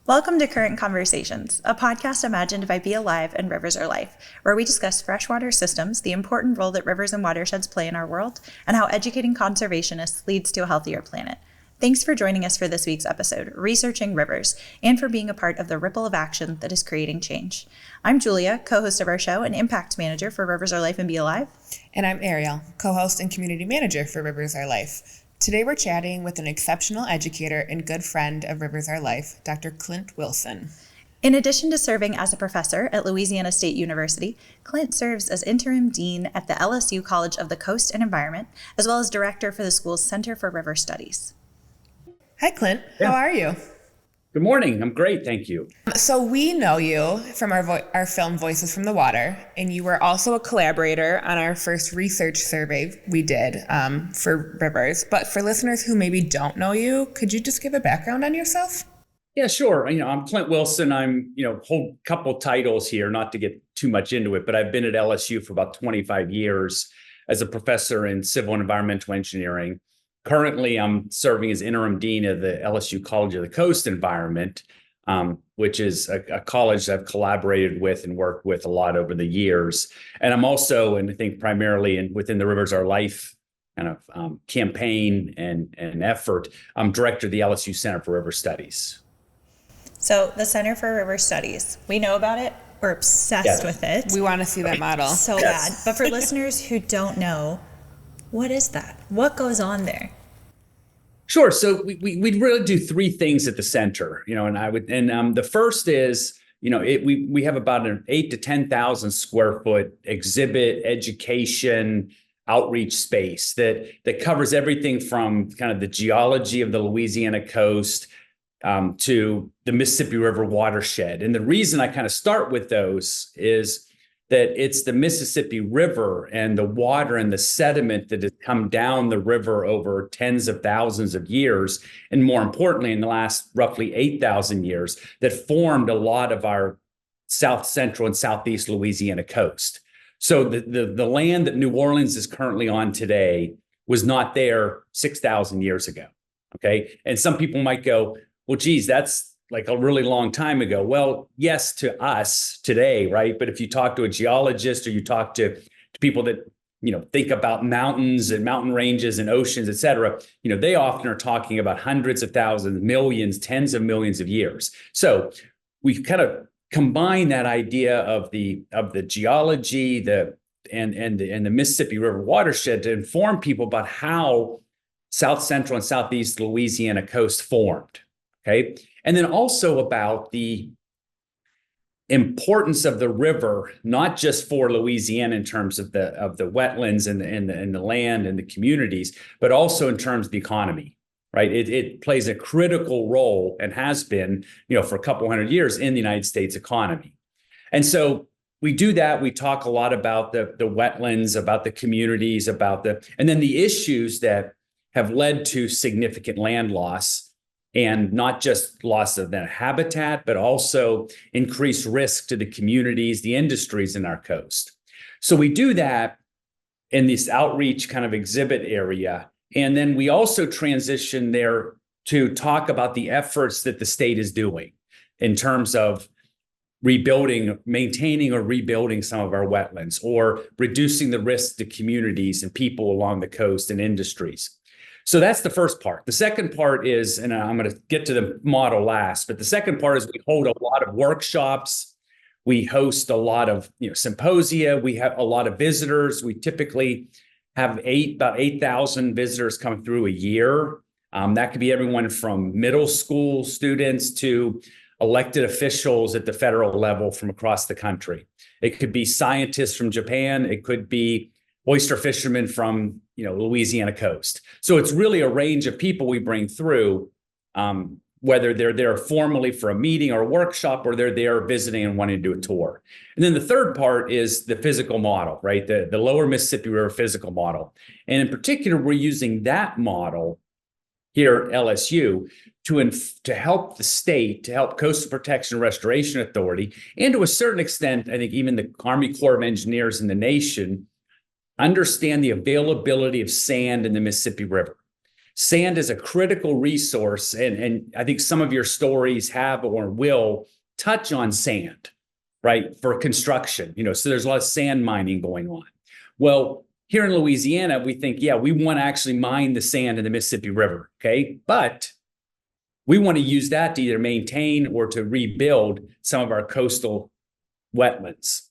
Welcome to Current Conversations, a podcast imagined by Be Alive and Rivers Are Life, where we discuss freshwater systems, the important role that rivers and watersheds play in our world, and how educating conservationists leads to a healthier planet. Thanks for joining us for this week's episode, Researching Rivers, and for being a part of the ripple of action that is creating change. I'm Julia, co-host of our show and impact manager for Rivers Are Life and Be Alive. And I'm Ariel, co-host and community manager for Rivers Are Life. Today we're chatting with an exceptional educator and good friend of Rivers Are Life, Dr. Clint Willson. In addition to serving as a professor at Louisiana State University, Clint serves as Interim Dean at the LSU College of the Coast and Environment, as well as director for the school's Center for River Studies. Hi, Clint. How are you? Good morning. I'm great. Thank you. So we know you from our film Voices from the Water, and you were also a collaborator on our first research survey we did for rivers. But for listeners who maybe don't know you, could you just give a background on yourself? Yeah, sure. I'm Clint Willson. I'm, hold a couple titles here, not to get too much into it, but I've been at LSU for about 25 years as a professor in civil and environmental engineering. Currently, I'm serving as interim dean of the LSU College of the Coast Environment, which is a college I've collaborated with and worked with a lot over the years. And I'm also, and I think primarily within the Rivers Are Life kind of campaign and effort, I'm director of the LSU Center for River Studies. So the Center for River Studies, we know about it. We're obsessed with it. We want to see that model. So bad. But for listeners who don't know, what is that? What goes on there? Sure. So we really do three things at the center, the first is, we have about an 8,000 to 10,000 square foot exhibit, education, outreach space that covers everything from kind of the geology of the Louisiana coast to the Mississippi River watershed. And the reason I kind of start with those is that it's the Mississippi River and the water and the sediment that has come down the river over tens of thousands of years, and more importantly, in the last roughly 8,000 years, that formed a lot of our south central and southeast Louisiana coast. So the land that New Orleans is currently on today was not there 6,000 years ago, okay? And some people might go, well, geez, that's like a really long time ago. Well, yes, to us today, right? But if you talk to a geologist or you talk to people that, think about mountains and mountain ranges and oceans, et cetera, they often are talking about hundreds of thousands, millions, tens of millions of years. So we kind of combine that idea of the geology, and the Mississippi River watershed to inform people about how South Central and Southeast Louisiana coast formed. Okay. And then also about the importance of the river, not just for Louisiana in terms of the wetlands and the land and the communities, but also in terms of the economy, right? It plays a critical role and has been, for a couple hundred years in the United States economy. And so we do that. We talk a lot about the wetlands, about the communities, and then the issues that have led to significant land loss. And not just loss of that habitat, but also increased risk to the communities, the industries in our coast. So we do that in this outreach kind of exhibit area. And then we also transition there to talk about the efforts that the state is doing in terms of rebuilding, maintaining or rebuilding some of our wetlands, or reducing the risk to communities and people along the coast and industries. So that's the first part. The second part is, and I'm going to get to the model last, but the second part is we hold a lot of workshops. We host a lot of symposia. We have a lot of visitors. We typically have about 8,000 visitors come through a year. That could be everyone from middle school students to elected officials at the federal level from across the country. It could be scientists from Japan. It could be oyster fishermen from Louisiana coast. So it's really a range of people we bring through, whether they're there formally for a meeting or a workshop, or they're there visiting and wanting to do a tour. And then the third part is the physical model, right? The lower Mississippi River physical model. And in particular, we're using that model here at LSU to help the state, to help Coastal Protection and Restoration Authority, and to a certain extent, I think even the Army Corps of Engineers in the nation, understand the availability of sand in the Mississippi River. Sand is a critical resource, and I think some of your stories have or will touch on sand, right, for construction. So there's a lot of sand mining going on. Well, here in Louisiana, we think, yeah, we want to actually mine the sand in the Mississippi River, okay? But we want to use that to either maintain or to rebuild some of our coastal wetlands.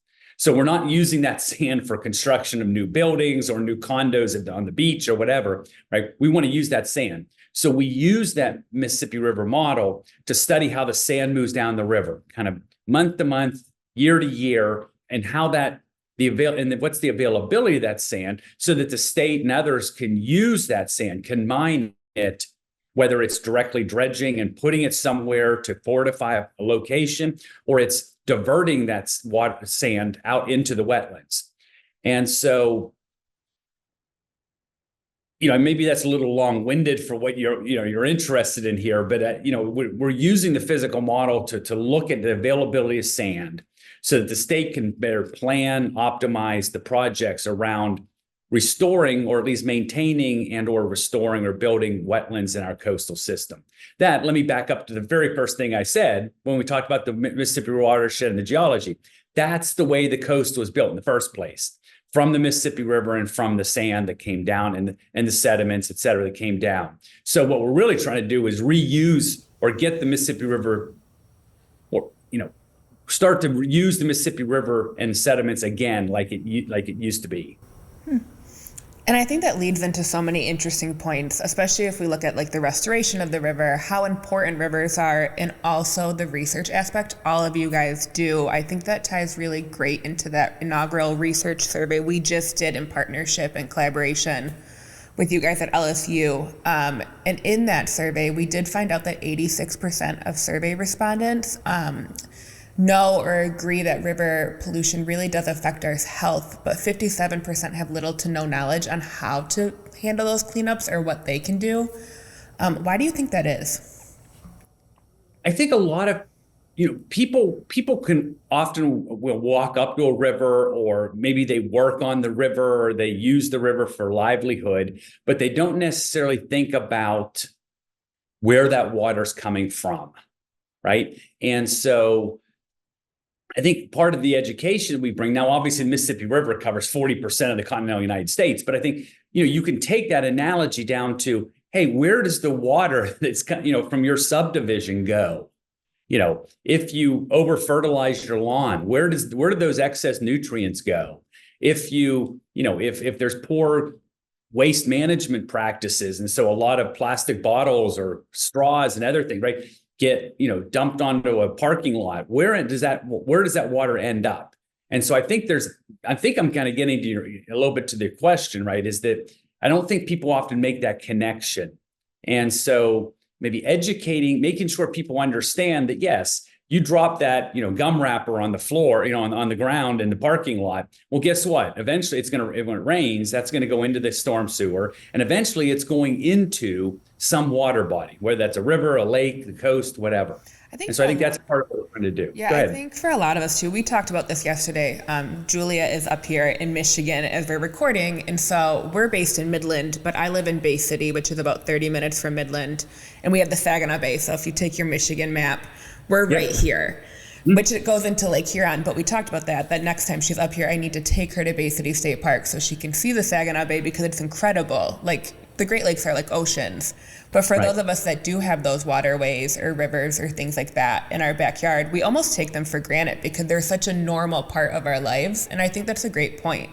So we're not using that sand for construction of new buildings or new condos on the beach or whatever, right? We want to use that sand. So we use that Mississippi River model to study how the sand moves down the river, kind of month to month, year to year, and how what's the availability of that sand so that the state and others can use that sand, can mine it, whether it's directly dredging and putting it somewhere to fortify a location, or it's diverting that sand out into the wetlands. And so, maybe that's a little long-winded for what you're interested in here, but we're using the physical model to look at the availability of sand so that the state can better plan, optimize the projects around restoring or at least maintaining and or restoring or building wetlands in our coastal system. Let me back up to the very first thing I said when we talked about the Mississippi watershed and the geology. That's the way the coast was built in the first place, from the Mississippi River and from the sand that came down and the sediments, et cetera, that came down. So what we're really trying to do is reuse or get the Mississippi River, or start to use the Mississippi River and sediments again like it used to be. And I think that leads into so many interesting points, especially if we look at the restoration of the river, how important rivers are, and also the research aspect all of you guys do. I think that ties really great into that inaugural research survey we just did in partnership and collaboration with you guys at LSU. And in that survey, we did find out that 86% of survey respondents know or agree that river pollution really does affect our health, but 57% have little to no knowledge on how to handle those cleanups or what they can do. Why do you think that is? I think a lot of people can often will walk up to a river, or maybe they work on the river, or they use the river for livelihood, but they don't necessarily think about where that water's coming from, right? And so I think part of the education we bring now, obviously the Mississippi River covers 40% of the continental United States, but I think, you can take that analogy down to, hey, where does the water that's, from your subdivision go? If you over fertilize your lawn, where do those excess nutrients go? If if there's poor waste management practices, and so a lot of plastic bottles or straws and other things, right, get dumped onto a parking lot, where does that water end up? And so I think I'm kind of getting to a little bit to the question, right, is that I don't think people often make that connection. And so maybe educating, making sure people understand that, yes, you drop that gum wrapper on the floor, on the ground in the parking lot. Well, guess what? Eventually when it rains, that's going to go into the storm sewer, and eventually it's going into some water body, whether that's a river, a lake, the coast, whatever. I think that's part of what we're trying to do. Yeah, I think for a lot of us too, we talked about this yesterday. Julia is up here in Michigan as we're recording, and so we're based in Midland, but I live in Bay City, which is about 30 minutes from Midland, and we have the Saginaw Bay. So if you take your Michigan map, we're right here, which it goes into Lake Huron. But we talked about that next time she's up here, I need to take her to Bay City State Park so she can see the Saginaw Bay, because it's incredible. The Great Lakes are like oceans. But for those of us that do have those waterways or rivers or things like that in our backyard, we almost take them for granted because they're such a normal part of our lives. And I think that's a great point,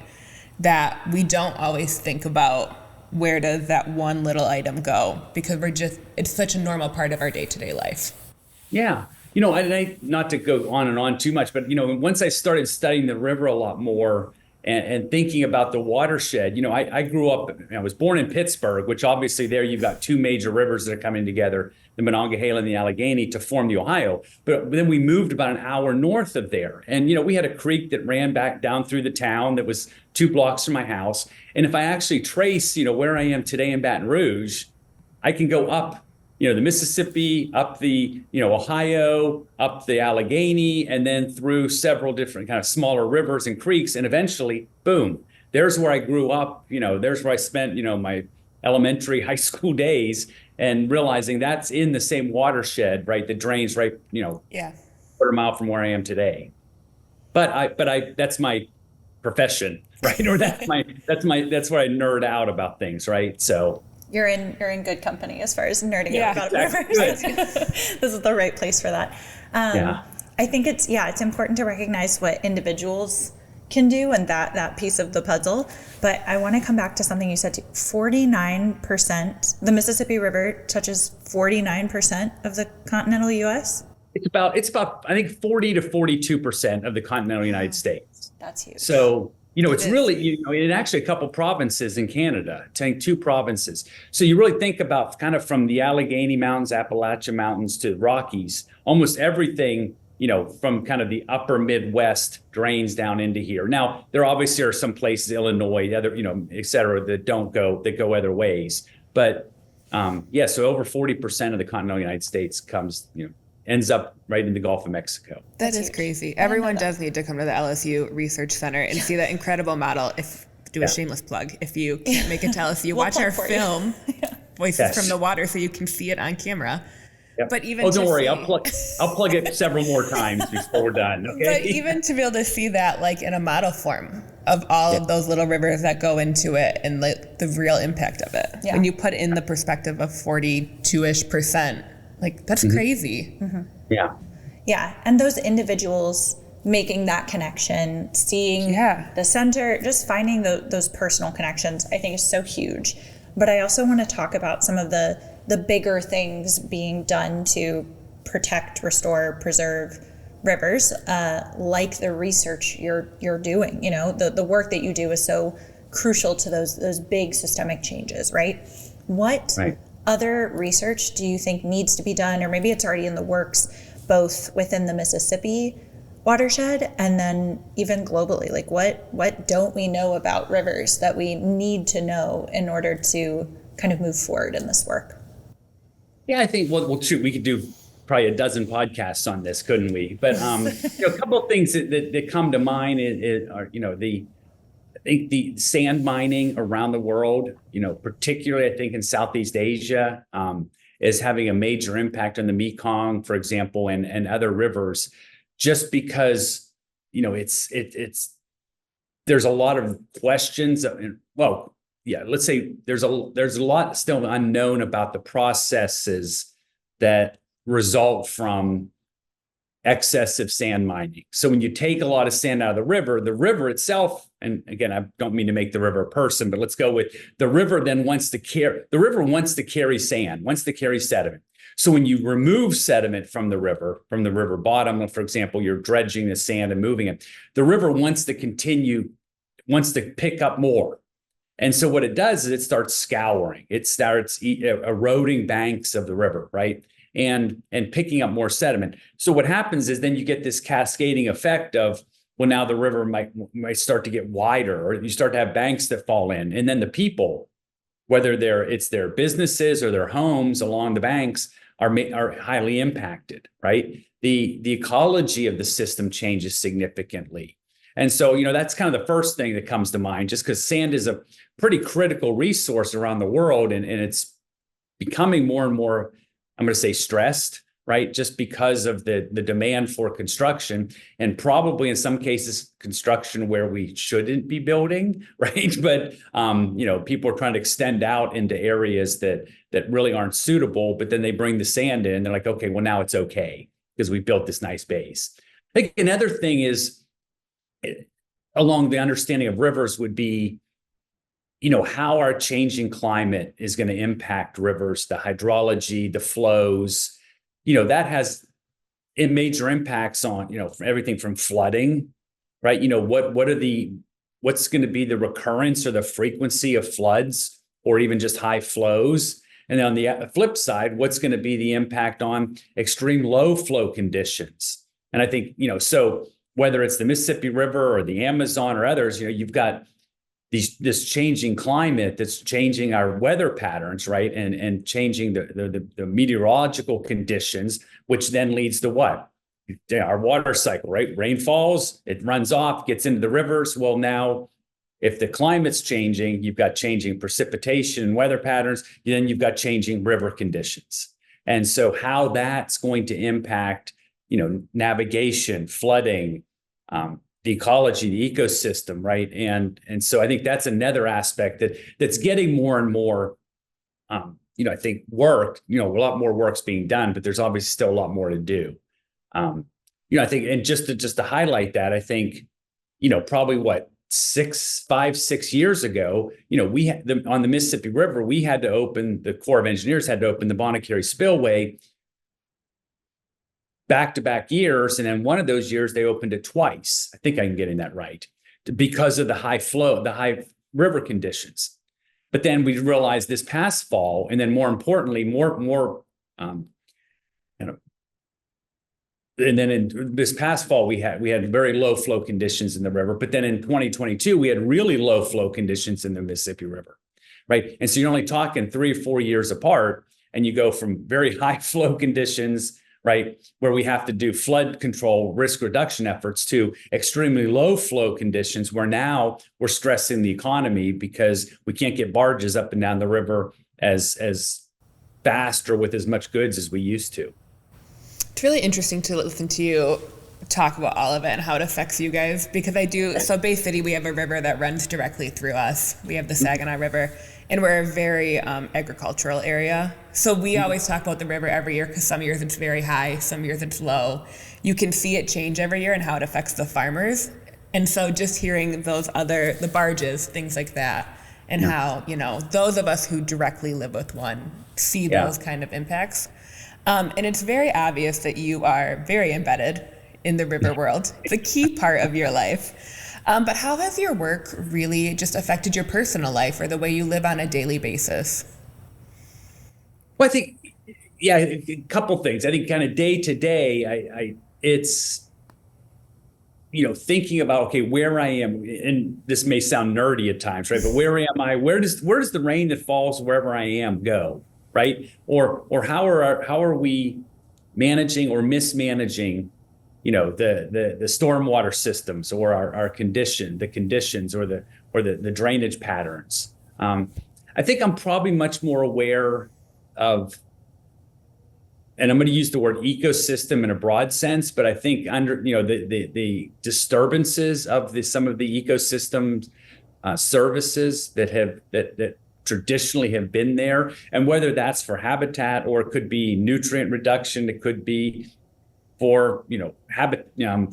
that we don't always think about where does that one little item go, because it's such a normal part of our day-to-day life. Yeah. Not to go on and on too much, but, once I started studying the river a lot more and thinking about the watershed, I grew up, I was born in Pittsburgh, which obviously there you've got two major rivers that are coming together, the Monongahela and the Allegheny, to form the Ohio. But then we moved about an hour north of there. And, we had a creek that ran back down through the town that was 2 blocks from my house. And if I actually trace, where I am today in Baton Rouge, I can go up the Mississippi, up the, Ohio, up the Allegheny, and then through several different kind of smaller rivers and creeks. And eventually, boom, there's where I grew up. There's where I spent, my elementary, high school days, and realizing that's in the same watershed, right? That drains right, quarter mile from where I am today. But that's my profession, right? Or that's where I nerd out about things, right? So you're in good company as far as nerding out about exactly. rivers. This is the right place for that. I think it's important to recognize what individuals can do and that piece of the puzzle. But I want to come back to something you said too. 49%, the Mississippi River touches 49% of the continental U.S. It's about I think 40 to 42% of the continental United States. That's huge. So it's really in actually a couple provinces in Canada, two provinces. So you really think about kind of from the Allegheny Mountains, Appalachian Mountains to Rockies, almost everything from kind of the upper Midwest drains down into here. Now, there obviously are some places, Illinois, other, et cetera, that go other ways. But so over 40% of the continental United States ends up right in the Gulf of Mexico. That is crazy. Everyone does need to come to the LSU Research Center and see that incredible model. Do a shameless plug. If you can't make it to LSU, watch our film, Voices from the Water, so you can see it on camera. Yep. But even don't worry, I'll plug it several more times before we're done. Okay. But even to be able to see that in a model form of all of those little rivers that go into it and the real impact of it. Yeah. When you put in the perspective of 42-ish%, that's crazy. Mm-hmm. Yeah. Yeah. And those individuals making that connection, seeing the center, just finding those personal connections, I think is so huge. But I also want to talk about some of the bigger things being done to protect, restore, preserve rivers, like the research you're doing. The work that you do is so crucial to those big systemic changes, right? What other research do you think needs to be done, or maybe it's already in the works, both within the Mississippi watershed and then even globally? What don't we know about rivers that we need to know in order to kind of move forward in this work? Yeah, I think, shoot, we could do probably a dozen podcasts on this, couldn't we? But a couple of things that come to mind are I think the sand mining around the world, particularly I think in Southeast Asia, is having a major impact on the Mekong, for example, and other rivers, just because there's a lot of questions. Let's say there's a lot still unknown about the processes that result from excessive sand mining. So when you take a lot of sand out of the river itself, and again, I don't mean to make the river a person, but let's go with the river wants to carry sand, wants to carry sediment. So when you remove sediment from the river bottom, for example, you're dredging the sand and moving it, the river wants to pick up more. And so what it does is it starts scouring. It starts eroding banks of the river, right? And picking up more sediment. So what happens is then you get this cascading effect of, now the river might start to get wider, or you start to have banks that fall in. And then the people, whether it's their businesses or their homes along the banks, are highly impacted, right? The ecology of the system changes significantly. And so, that's kind of the first thing that comes to mind, just because sand is a pretty critical resource around the world, and it's becoming more and more, I'm going to say, stressed, right? Just because of the demand for construction, and probably in some cases construction where we shouldn't be building, right? But people are trying to extend out into areas that really aren't suitable, but then they bring the sand in. They're like, okay, well, now it's okay because we built this nice base. I think another thing is, along the understanding of rivers, would be how our changing climate is going to impact rivers, the hydrology, the flows. That has major impacts on, everything from flooding, right? What's going to be the recurrence or the frequency of floods, or even just high flows? And then on the flip side, what's going to be the impact on extreme low flow conditions? And I think, so whether it's the Mississippi River or the Amazon or others, you've got this changing climate that's changing our weather patterns, right? And changing the meteorological conditions, which then leads to what? Our water cycle, right? Rain falls, it runs off, gets into the rivers. Well, now If the climate's changing, you've got changing precipitation and weather patterns, then you've got changing river conditions. And so how that's going to impact, navigation, flooding, the ecology, the ecosystem, right? And so I think that's another aspect that's getting more and more, I think work, a lot more work's being done, but there's obviously still a lot more to do. I think, and just to highlight that, I think, probably 6 years ago, we had on the Mississippi River, the Corps of Engineers had to open the Bonnet-Carré Spillway back-to-back years. And then one of those years, they opened it twice. I think I'm getting that right, because of the high river conditions. But then we realized this past fall, and then more importantly, and then in this past fall, we had very low flow conditions in the river. But then in 2022, we had really low flow conditions in the Mississippi River, right? And so you're only talking 3 or 4 years apart, and you go from very high flow conditions, right, where we have to do flood control, risk reduction efforts, to extremely low flow conditions where now we're stressing the economy because we can't get barges up and down the river as fast or with as much goods as we used to. It's really interesting to listen to you talk about all of it and how it affects you guys, because so Bay City, we have a river that runs directly through us. We have the Saginaw River, and we're a very agricultural area. So we always talk about the river every year, because some years it's very high, some years it's low. You can see it change every year and how it affects the farmers. And so just hearing the barges, things like that, and how, those of us who directly live with one see those kind of impacts. And it's very obvious that you are very embedded in the river world. It's a key part of your life. But how has your work really just affected your personal life or the way you live on a daily basis? Well, I think, a couple things. I think kind of day to day, it's, thinking about, okay, where I am, and this may sound nerdy at times, right? But where am I? Where does the rain that falls wherever I am go? Right? Or how are we managing or mismanaging, the stormwater systems, or the conditions, or the drainage patterns. I think I'm probably much more aware of, and I'm going to use the word ecosystem in a broad sense, but I think under, the disturbances of some of the ecosystem services that traditionally have been there, and whether that's for habitat, or it could be nutrient reduction, it could be for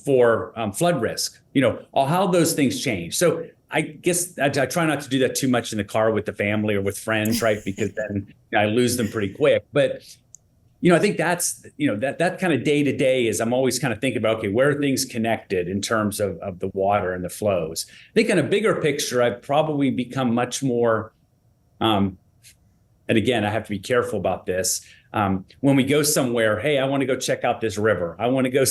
flood risk, all how those things change. So I guess I try not to do that too much in the car with the family or with friends, right? Because then I lose them pretty quick. But I think that's that kind of day to day is, I'm always kind of thinking about, okay, where are things connected in terms of the water and the flows. I think in a bigger picture, I've probably become much more. And again, I have to be careful about this. When we go somewhere, hey, I want to go check out this river. I want to go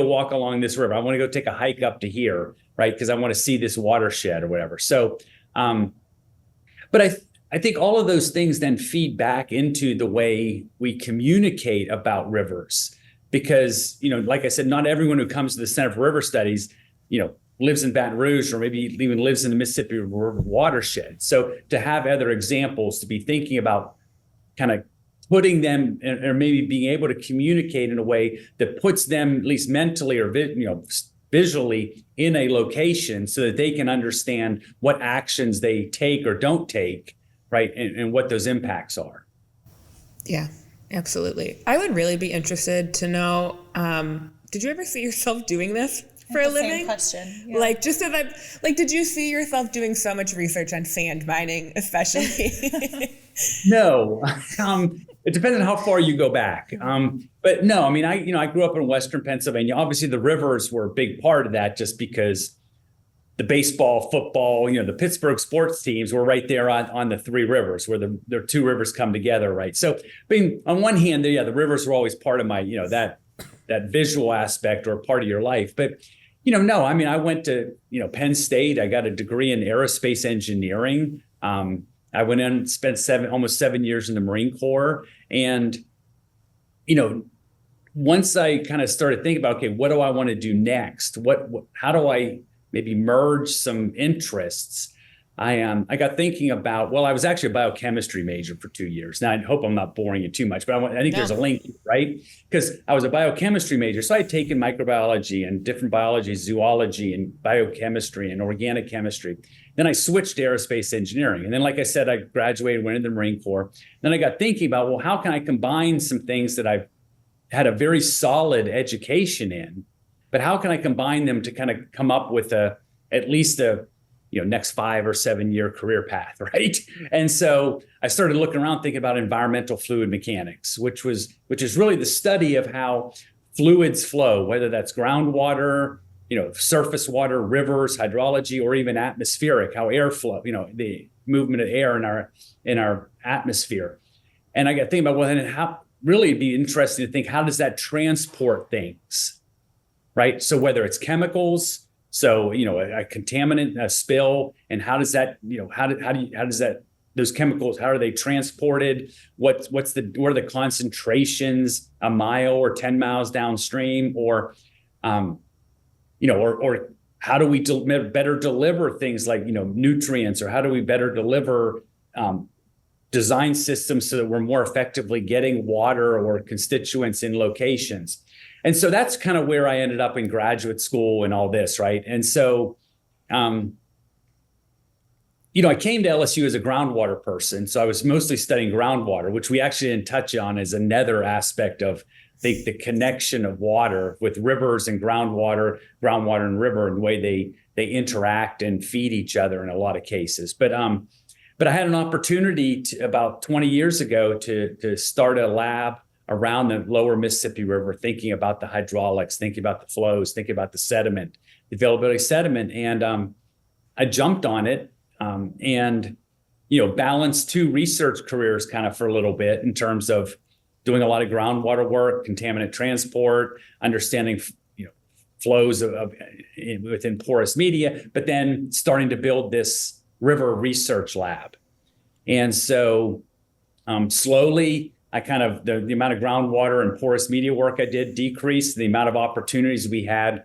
walk along this river. I want to go take a hike up to here, right? Because I want to see this watershed or whatever. So, but I think all of those things then feed back into the way we communicate about rivers. Because, like I said, not everyone who comes to the Center for River Studies, lives in Baton Rouge, or maybe even lives in the Mississippi River watershed. So to have other examples, to be thinking about kind of putting them, or maybe being able to communicate in a way that puts them, at least mentally or visually, in a location, so that they can understand what actions they take or don't take, right, and what those impacts are. Yeah, absolutely. I would really be interested to know, did you ever see yourself doing this for a living? Same question. Yeah. Like, just so that, did you see yourself doing so much research on sand mining, especially? No. It depends on how far you go back. But no, I mean, I grew up in Western Pennsylvania. Obviously, the rivers were a big part of that, just because the baseball, football, the Pittsburgh sports teams were right there on the three rivers, where the two rivers come together, right? So, I mean, on one hand, the rivers were always part of my, that visual aspect, or part of your life. But no, I mean, I went to, Penn State. I got a degree in aerospace engineering. I went in and spent almost 7 years in the Marine Corps. And, once I kind of started thinking about, okay, what do I want to do next? How do I maybe merge some interests, I got thinking about, well, I was actually a biochemistry major for 2 years. Now, I hope I'm not boring you too much, but I think there's a link, right? Because I was a biochemistry major. So I had taken microbiology and different biology, zoology and biochemistry and organic chemistry. Then I switched to aerospace engineering. And then, like I said, I graduated, went into the Marine Corps. Then I got thinking about, well, how can I combine some things that I've had a very solid education in, but how can I combine them to kind of come up with at least a next 5 or 7 year career path, right? And so I started looking around thinking about environmental fluid mechanics, which is really the study of how fluids flow, whether that's groundwater, surface water, rivers, hydrology, or even atmospheric, how air flow, the movement of air in our atmosphere. And I got thinking about, well, then how really it'd be interesting to think, how does that transport things, right? So whether it's chemicals, so, a contaminant, a spill, and how does that, how does that, those chemicals, how are they transported? What are the concentrations a mile or 10 miles downstream? Or, or how do we better deliver things like, nutrients, or how do we better deliver design systems so that we're more effectively getting water or constituents in locations? And so that's kind of where I ended up in graduate school and all this, right? And so, I came to LSU as a groundwater person. So I was mostly studying groundwater, which we actually didn't touch on as another aspect of the connection of water with rivers and groundwater and river, and the way they interact and feed each other in a lot of cases. But I had an opportunity about 20 years ago to start a lab around the lower Mississippi River, thinking about the hydraulics, thinking about the flows, thinking about the sediment, the availability of sediment. And I jumped on it and balanced 2 research careers kind of for a little bit, in terms of doing a lot of groundwater work, contaminant transport, understanding flows within porous media, but then starting to build this river research lab. And so slowly, I kind of, the amount of groundwater and porous media work I did decreased. The amount of opportunities we had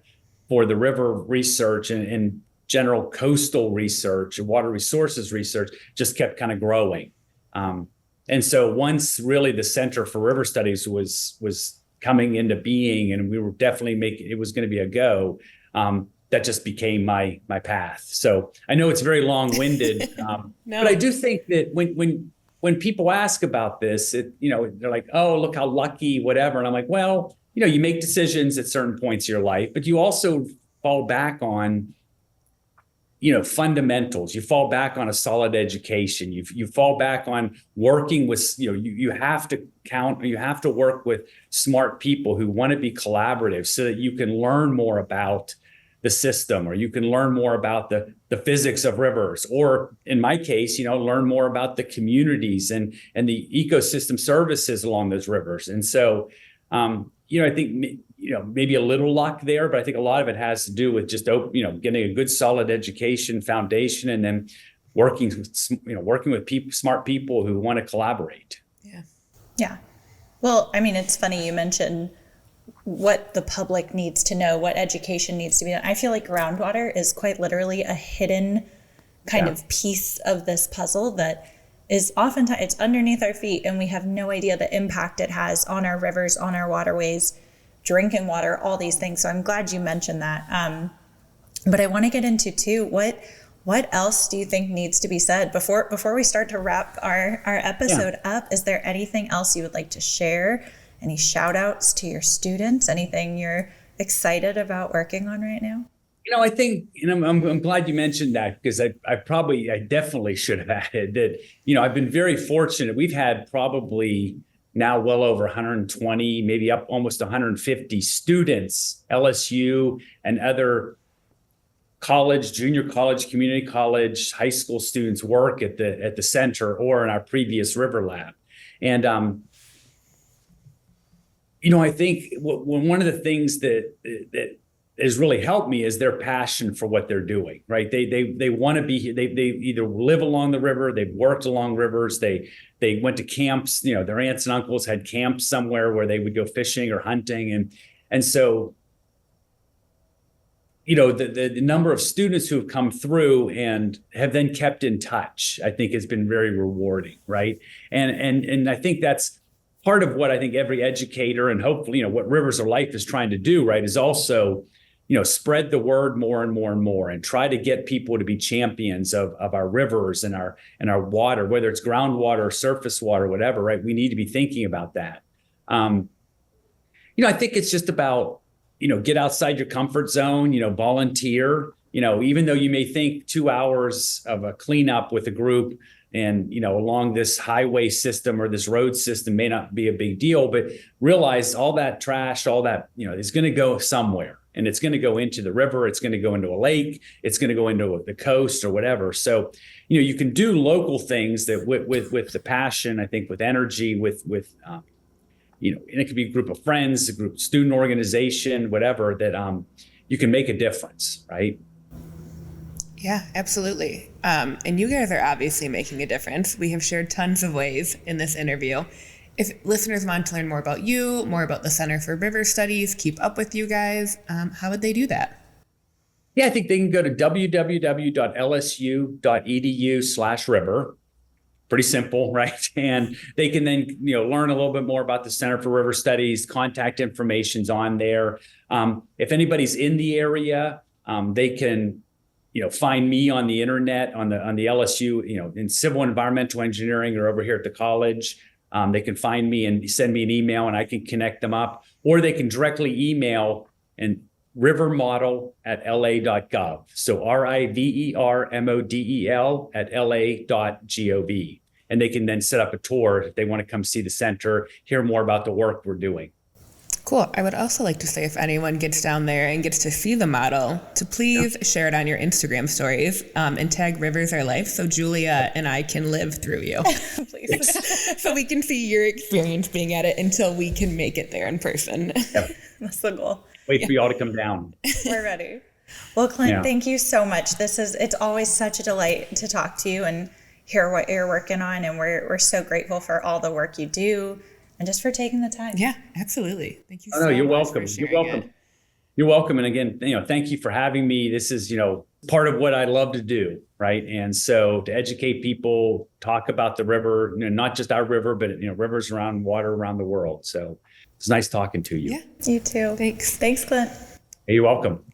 for the river research and general coastal research and water resources research just kept kind of growing. And so once really the Center for River Studies was coming into being, and we were definitely it was going to be a go, that just became my path. So I know it's very long-winded, no. But I do think that when people ask about this, they're like, oh, look how lucky, whatever. And I'm like, well, you make decisions at certain points in your life, but you also fall back on, fundamentals. You fall back on a solid education. You fall back on working with, you have to work with smart people who want to be collaborative, so that you can learn more about the system, or you can learn more about the physics of rivers, or in my case, learn more about the communities and the ecosystem services along those rivers. And so, I think, maybe a little luck there, but I think a lot of it has to do with just, getting a good solid education foundation, and then working with smart people who want to collaborate. Yeah. Yeah. Well, I mean, it's funny you mentioned what the public needs to know, what education needs to be done. I feel like groundwater is quite literally a hidden kind of piece of this puzzle that is oftentimes, it's underneath our feet, and we have no idea the impact it has on our rivers, on our waterways, drinking water, all these things. So I'm glad you mentioned that. But I want to get into too, what else do you think needs to be said before we start to wrap our episode up? Is there anything else you would like to share? Any shout outs to your students? Anything you're excited about working on right now? I think, I'm glad you mentioned that, because I definitely should have added that, I've been very fortunate. We've had probably now well over 120, maybe up almost 150 students, LSU and other college, junior college, community college, high school students work at the center or in our previous river lab. And, I think one of the things that has really helped me is their passion for what they're doing, right? They want to be here. They either live along the river, they've worked along rivers, they went to camps, their aunts and uncles had camps somewhere where they would go fishing or hunting. And so the number of students who have come through and have then kept in touch, I think has been very rewarding, right? And I think that's part of what I think every educator and hopefully, what Rivers of Life is trying to do, right, is also, spread the word more and more and more and try to get people to be champions of our rivers and our water, whether it's groundwater, surface water, whatever, right? We need to be thinking about that. I think it's just about, get outside your comfort zone, volunteer, even though you may think 2 hours of a cleanup with a group and, along this highway system or this road system may not be a big deal, but realize all that trash, all that, is going to go somewhere, and it's going to go into the river. It's going to go into a lake. It's going to go into the coast or whatever. So, you can do local things that with the passion, I think with energy, and it could be a group of friends, a group student organization, whatever, that you can make a difference, right? Yeah, absolutely. And you guys are obviously making a difference. We have shared tons of ways in this interview. If listeners want to learn more about you, more about the Center for River Studies, keep up with you guys, how would they do that? Yeah, I think they can go to www.lsu.edu/river. Pretty simple, right? And they can then, learn a little bit more about the Center for River Studies. Contact information's on there. If anybody's in the area, they can, find me on the internet, on the LSU, in civil and environmental engineering, or over here at the college. They can find me and send me an email, and I can connect them up, or they can directly email and rivermodel@la.gov. So rivermodel@la.gov. And they can then set up a tour if they want to come see the center, hear more about the work we're doing. Cool. I would also like to say, if anyone gets down there and gets to see the model, to please share it on your Instagram stories and tag Rivers Are Life so Julia and I can live through you. Please. So we can see your experience being at it until we can make it there in person. Yep. That's the goal. Wait for you all to come down. We're ready. Well, Clint, thank you so much. It's always such a delight to talk to you and hear what you're working on. And we're so grateful for all the work you do and just for taking the time. Yeah, absolutely. Thank you so you're much welcome. for sharing You're welcome. it. You're welcome. And again, thank you for having me. This is, part of what I love to do, right? And so to educate people, talk about the river, not just our river, but, rivers around water around the world. So it's nice talking to you. Yeah. You too. Thanks. Thanks, Clint. Hey, you're welcome.